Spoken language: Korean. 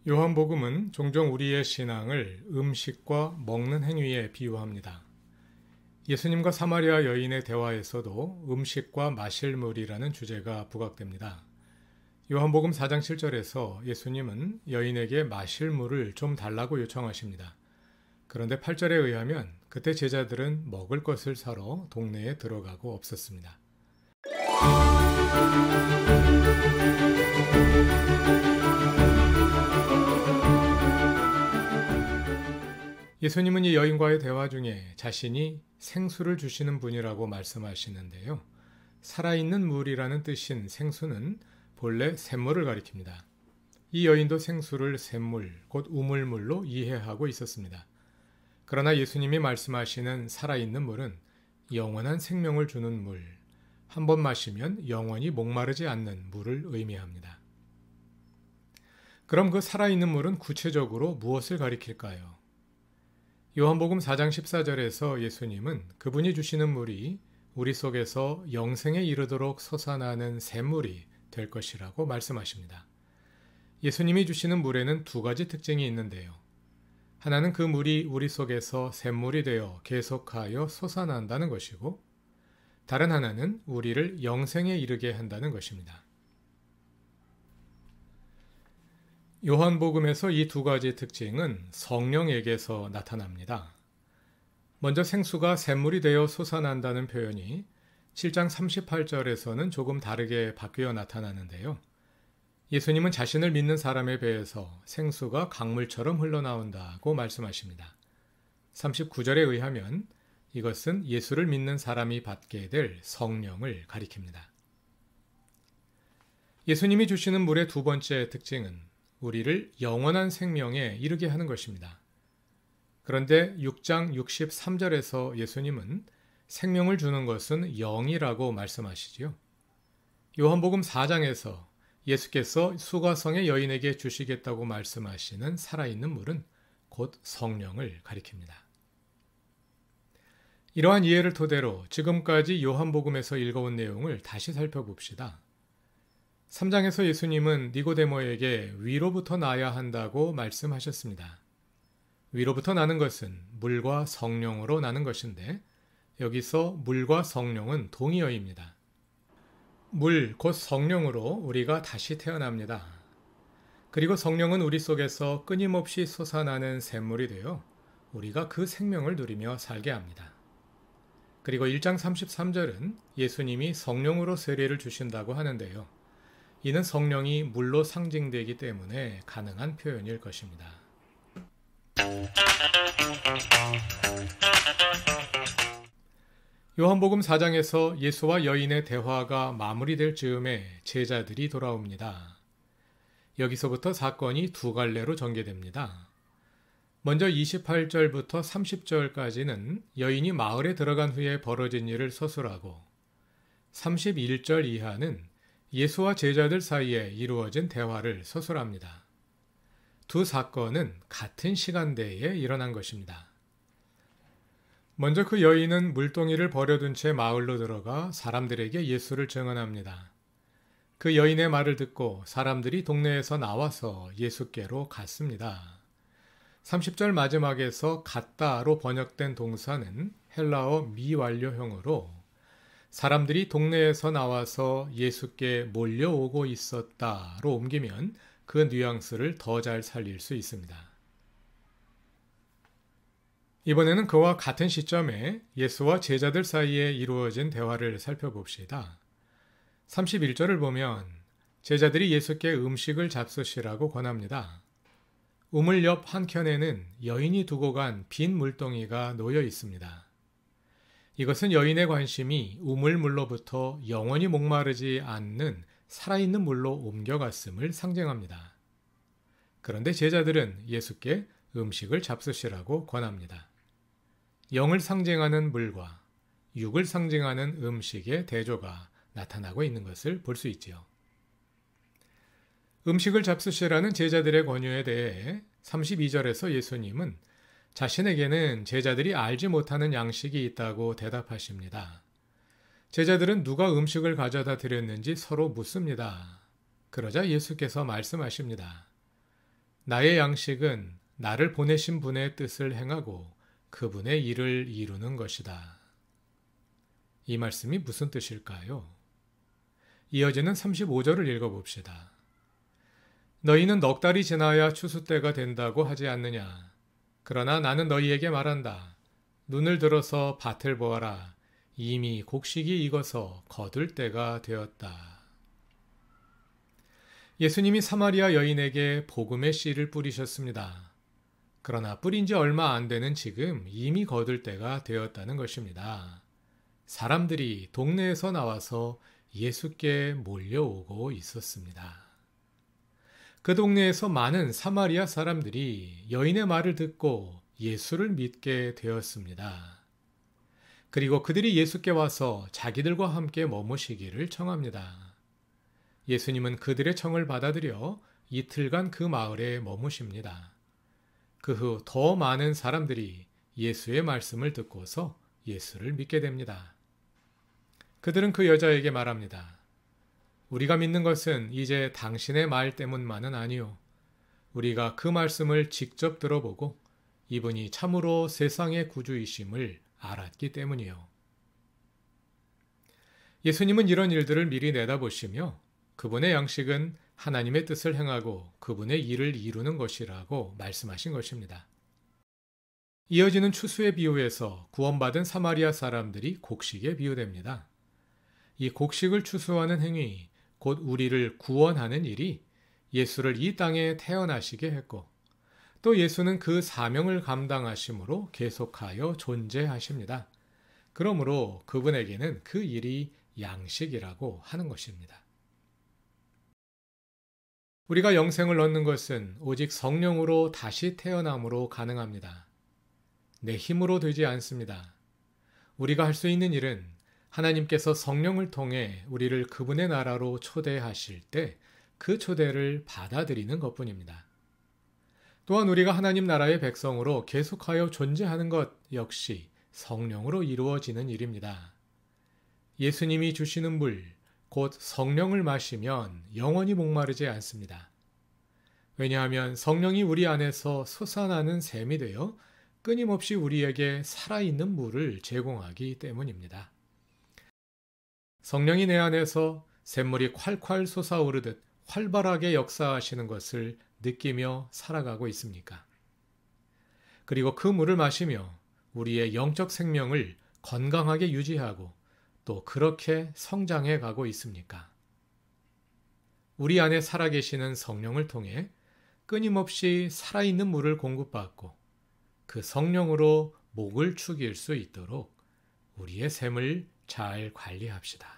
요한복음은 종종 우리의 신앙을 음식과 먹는 행위에 비유합니다. 예수님과 사마리아 여인의 대화에서도 음식과 마실 물이라는 주제가 부각됩니다. 요한복음 4장 7절에서 예수님은 여인에게 마실 물을 좀 달라고 요청하십니다. 그런데 8절에 의하면 그때 제자들은 먹을 것을 사러 동네에 들어가고 없었습니다. 예수님은 이 여인과의 대화 중에 자신이 생수를 주시는 분이라고 말씀하시는데요. 살아있는 물이라는 뜻인 생수는 본래 샘물을 가리킵니다. 이 여인도 생수를 샘물, 곧 우물물로 이해하고 있었습니다. 그러나 예수님이 말씀하시는 살아있는 물은 영원한 생명을 주는 물, 한 번 마시면 영원히 목마르지 않는 물을 의미합니다. 그럼 그 살아있는 물은 구체적으로 무엇을 가리킬까요? 요한복음 4장 14절에서 예수님은 그분이 주시는 물이 우리 속에서 영생에 이르도록 솟아나는 샘물이 될 것이라고 말씀하십니다. 예수님이 주시는 물에는 두 가지 특징이 있는데요. 하나는 그 물이 우리 속에서 샘물이 되어 계속하여 솟아난다는 것이고, 다른 하나는 우리를 영생에 이르게 한다는 것입니다. 요한복음에서 이 두 가지 특징은 성령에게서 나타납니다. 먼저 생수가 샘물이 되어 솟아난다는 표현이 7장 38절에서는 조금 다르게 바뀌어 나타나는데요. 예수님은 자신을 믿는 사람의 배에서 생수가 강물처럼 흘러나온다고 말씀하십니다. 39절에 의하면 이것은 예수를 믿는 사람이 받게 될 성령을 가리킵니다. 예수님이 주시는 물의 두 번째 특징은 우리를 영원한 생명에 이르게 하는 것입니다. 그런데 6장 63절에서 예수님은 생명을 주는 것은 영이라고 말씀하시지요. 요한복음 4장에서 예수께서 수가성의 여인에게 주시겠다고 말씀하시는 살아있는 물은 곧 성령을 가리킵니다. 이러한 이해를 토대로 지금까지 요한복음에서 읽어온 내용을 다시 살펴봅시다. 3장에서 예수님은 니고데모에게 위로부터 나야 한다고 말씀하셨습니다. 위로부터 나는 것은 물과 성령으로 나는 것인데 여기서 물과 성령은 동의어입니다. 물, 곧 성령으로 우리가 다시 태어납니다. 그리고 성령은 우리 속에서 끊임없이 솟아나는 샘물이 되어 우리가 그 생명을 누리며 살게 합니다. 그리고 1장 33절은 예수님이 성령으로 세례를 주신다고 하는데요. 이는 성령이 물로 상징되기 때문에 가능한 표현일 것입니다. 요한복음 4장에서 예수와 여인의 대화가 마무리될 즈음에 제자들이 돌아옵니다. 여기서부터 사건이 두 갈래로 전개됩니다. 먼저 28절부터 30절까지는 여인이 마을에 들어간 후에 벌어진 일을 서술하고 31절 이하는 예수와 제자들 사이에 이루어진 대화를 서술합니다. 두 사건은 같은 시간대에 일어난 것입니다. 먼저 그 여인은 물동이를 버려둔 채 마을로 들어가 사람들에게 예수를 증언합니다. 그 여인의 말을 듣고 사람들이 동네에서 나와서 예수께로 갔습니다. 30절 마지막에서 갔다로 번역된 동사는 헬라어 미완료형으로 사람들이 동네에서 나와서 예수께 몰려오고 있었다로 옮기면 그 뉘앙스를 더 잘 살릴 수 있습니다. 이번에는 그와 같은 시점에 예수와 제자들 사이에 이루어진 대화를 살펴봅시다. 31절을 보면 제자들이 예수께 음식을 잡수시라고 권합니다. 우물 옆 한켠에는 여인이 두고 간 빈 물동이가 놓여 있습니다. 이것은 여인의 관심이 우물물로부터 영원히 목마르지 않는 살아있는 물로 옮겨갔음을 상징합니다. 그런데 제자들은 예수께 음식을 잡수시라고 권합니다. 영을 상징하는 물과 육을 상징하는 음식의 대조가 나타나고 있는 것을 볼 수 있지요. 음식을 잡수시라는 제자들의 권유에 대해 32절에서 예수님은 자신에게는 제자들이 알지 못하는 양식이 있다고 대답하십니다. 제자들은 누가 음식을 가져다 드렸는지 서로 묻습니다. 그러자 예수께서 말씀하십니다. 나의 양식은 나를 보내신 분의 뜻을 행하고 그분의 일을 이루는 것이다. 이 말씀이 무슨 뜻일까요? 이어지는 35절을 읽어봅시다. 너희는 넉 달이 지나야 추수 때가 된다고 하지 않느냐? 그러나 나는 너희에게 말한다. 눈을 들어서 밭을 보아라. 이미 곡식이 익어서 거둘 때가 되었다. 예수님이 사마리아 여인에게 복음의 씨를 뿌리셨습니다. 그러나 뿌린 지 얼마 안 되는 지금 이미 거둘 때가 되었다는 것입니다. 사람들이 동네에서 나와서 예수께 몰려오고 있었습니다. 그 동네에서 많은 사마리아 사람들이 여인의 말을 듣고 예수를 믿게 되었습니다. 그리고 그들이 예수께 와서 자기들과 함께 머무시기를 청합니다. 예수님은 그들의 청을 받아들여 이틀간 그 마을에 머무십니다. 그 후 더 많은 사람들이 예수의 말씀을 듣고서 예수를 믿게 됩니다. 그들은 그 여자에게 말합니다. 우리가 믿는 것은 이제 당신의 말 때문만은 아니요. 우리가 그 말씀을 직접 들어보고 이분이 참으로 세상의 구주이심을 알았기 때문이요. 예수님은 이런 일들을 미리 내다보시며 그분의 양식은 하나님의 뜻을 행하고 그분의 일을 이루는 것이라고 말씀하신 것입니다. 이어지는 추수의 비유에서 구원받은 사마리아 사람들이 곡식에 비유됩니다. 이 곡식을 추수하는 행위, 곧 우리를 구원하는 일이 예수를 이 땅에 태어나시게 했고 또 예수는 그 사명을 감당하심으로 계속하여 존재하십니다. 그러므로 그분에게는 그 일이 양식이라고 하는 것입니다. 우리가 영생을 얻는 것은 오직 성령으로 다시 태어남으로 가능합니다. 내 힘으로 되지 않습니다. 우리가 할 수 있는 일은 하나님께서 성령을 통해 우리를 그분의 나라로 초대하실 때 그 초대를 받아들이는 것뿐입니다. 또한 우리가 하나님 나라의 백성으로 계속하여 존재하는 것 역시 성령으로 이루어지는 일입니다. 예수님이 주시는 물, 곧 성령을 마시면 영원히 목마르지 않습니다. 왜냐하면 성령이 우리 안에서 솟아나는 샘이 되어 끊임없이 우리에게 살아있는 물을 제공하기 때문입니다. 성령이 내 안에서 샘물이 콸콸 솟아오르듯 활발하게 역사하시는 것을 느끼며 살아가고 있습니까? 그리고 그 물을 마시며 우리의 영적 생명을 건강하게 유지하고 또 그렇게 성장해 가고 있습니까? 우리 안에 살아계시는 성령을 통해 끊임없이 살아있는 물을 공급받고 그 성령으로 목을 축일 수 있도록 우리의 샘을 잘 관리합시다.